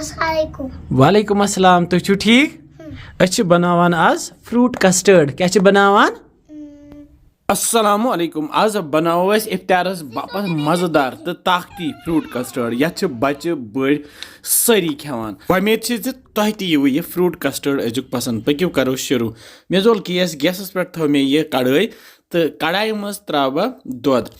Assalamualaikum. वालेकुम अस्सलाम तुम छो ठीक अच्छे बनावान आज फ्रूट कस्टर्ड क्या बनावान अस्सलामु अलैकुम आज बनाओ अस इफ्तारस बापत मजेदार तो ताकती फ्रूट कस्टर्ड यह बच्चे बड़ सारी खेवान उम्मीद तुह यह फ्रूट कस्टर्ड अजुक पसंद पकू करो शुरू मे जोल गैसस पे थो मे यह कड़ाई तो कड़ाई मज त्राव दुध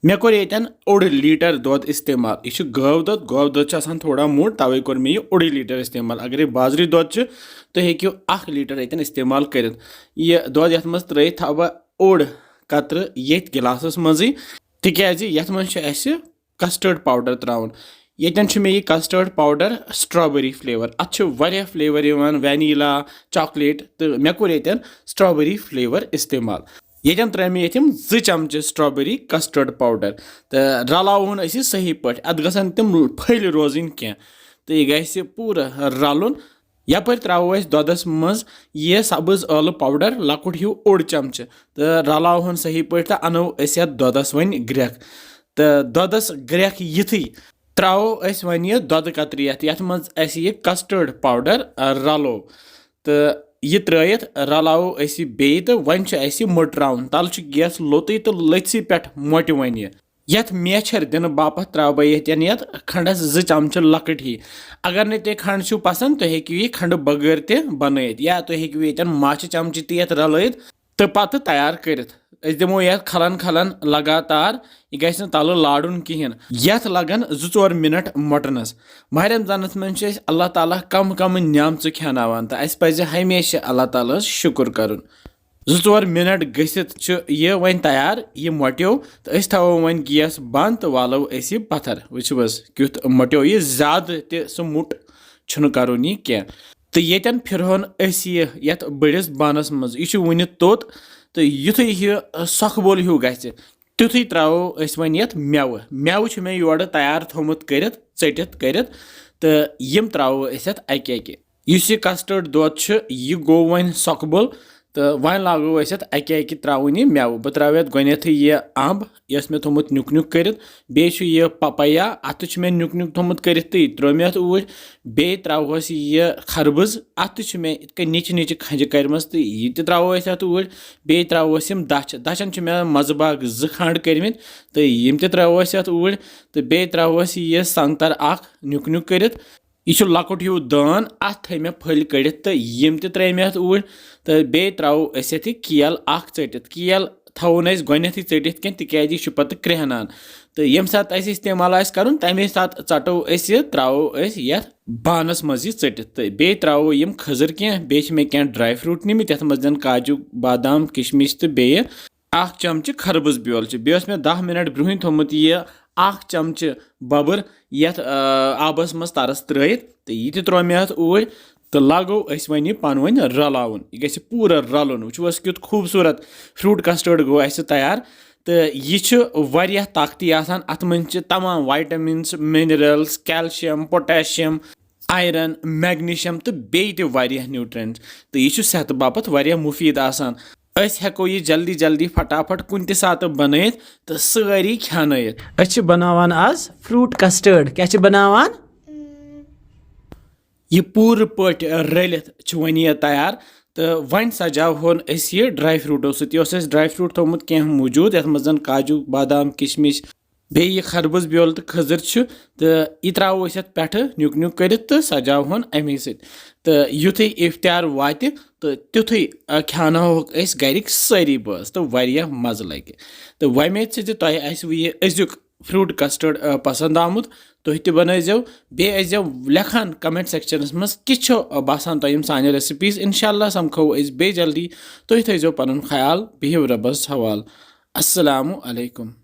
मे कोर यन ओड लीटर दुध इस्तेमाल यह गव दुध थोड़ा मोट तवे कोर मे यह ओड लीटर इस्तेमाल अगर बाजरी दुध तुम हेक्यो 1 लीटर यन इस्तेमाल कर यह दुध ये मज त्र थव ओड कतर ये गिलासस मजी तिकाज ये मज कस्टर्ड पाउडर त्राउन यन मे यह कस्टर्ड पाउडर स्ट्रॉबेरी फ्लेवर अत फ्लेवर वैनिला चॉकलेट तो मे कोर यन स्ट्रॉबेरी फ्लेवर इस्तेमाल यन त्रे मे 2 चमचे स्ट्रॉबेरी कस्टर्ड पाउडर तो रलावन सही पे अत गसन तम फल रोजन क्या तो यह गि पूरा रलुन यपर त्रो दुधस मज यह सब्ज ٲلہٕ पाउडर लकुट हिव ओड चमचे तो रलावन सही पे तो अनो दुधस वन ग्रेख तो दुधस ग्रेख युथी त्रो वन यह दुध कतर ये मज यह कस्टर्ड पाउडर रलो तो यह त्रयित रलावो बे तो वन मटरावन तल गैस लोतुई तो लथसी पे मोट वन यथ मेचर दिन बापत त्राव बहन ये खंडस 2 चमचे लकट ही अगर न तुम खंड छो पसंद तो हेकु यह खंड बगैर ते बनत या तुम हेकु ये माछ चमचे ते रलत तो पत तैयार कर दिमो ये खलन खलन लगातार यह गि तल लाड़न कहें यथ लगन 2-4 मिनट मटनस माह रमजानस मज अल्लाह ताला कम कम न्यामच खेनावान तो अस पज हमेशा अल्लाह ताला शुक्र कर 2-4 मिनट गसित यह वन तैयार यह मोट्यो तो थो वन गैस बंद तो वालो पत्थर वुस क्युत मोट्यो यह ज्यादा सह मुट करुन यह क्या तो यन फिरहन ये बड़िस बानस मज यह वन तोत तो युथु यह सखबोल हिव गि तुथु त्रो वन ये मेव मे योर तैयार थोमुत कर चटित कर तो यम त्रो अकि यह कस्टर्ड दुध यह गो वन सखबोल तो वन लागो अकि त्रावन यह मेव बह त्रा गोथ यह अम्ब यस मे थोमुत नुक नुक कर यह पपाया अत मे नुक नुक थोमुत कर त्रो मे ऊर बे त्रोहस यह खरबूज अत मे निच निच खंज करम तो यह त्रोस ऊर बे त्रोस दचन मे मजबाग 2 खंड करमित तो यम त्रोस ऊर तो बे त्रोस यह संगतर नुक नुक कर यह लकुट हिव दान अत थे मे फल कड़ित तो यम त्रे मे ऊर तो बे त्रो केल चटित केल थवन गोथ चटित कह तिकाज यह पे क्रहनान तो यम सात इस्तेमाल कर तमे सात चटो त्रो ये बानस मज चटित तो बे त्रो यम खजर कह बे मे क्या ड्राई फ्रूट निमित ये मज काजू बादाम किशमिश तो बे 1 चमचे खरबूज ब्योल बे मे 10 मिनट ब्रोह थोमुत यह 1 चमचे बबर ये आबस मज तरस त्रत तो यह त्रो मे ऊर तो लागो वन यह पान वन रलावन यह गि पूरा रलन वुस क्युत खूबसूरत फ्रूट कस्टर्ड गो तैयार तो यह ताकती अत मज तमाम vitamins minerals calcium potassium iron magnesium तो बे न्यूट्रिएंट्स तो यह सेहत बापत मुफीद आसान हेको यह जल्दी जल्दी फटाफट कुन सात बनत तो सारी खेन बनावान आज फ्रूट कस्टर्ड क्या बनावान यह पूर पट रलित वन यह तैयार तो वन सजावन यह ड्राई फ्रूटो सह ड्राई फ्रूट थोमुत कह मौजूद ये मज काजू बादाम किशमिश बे यह खरबूज ब्योल तो खजर तो यह त्रो पे नुक नुक कर तो सजावन अमे तो युथु इफ्तार वात तो तुथु खेनावोक गरिक सारी बस तो मज लगे तो वमेद तुह यह अजुक फ्रूट कस्टर्ड पसंद आमुत तुह तह बनजो बे लेखान कमेंट सेक्शनस मज कि बासान तुम सान रेसिपीज इंशाल्लाह समखो बे जल्दी तुह थो पन ख्याल बिहिव रबस हवाल अस्सलामु अलैकुम।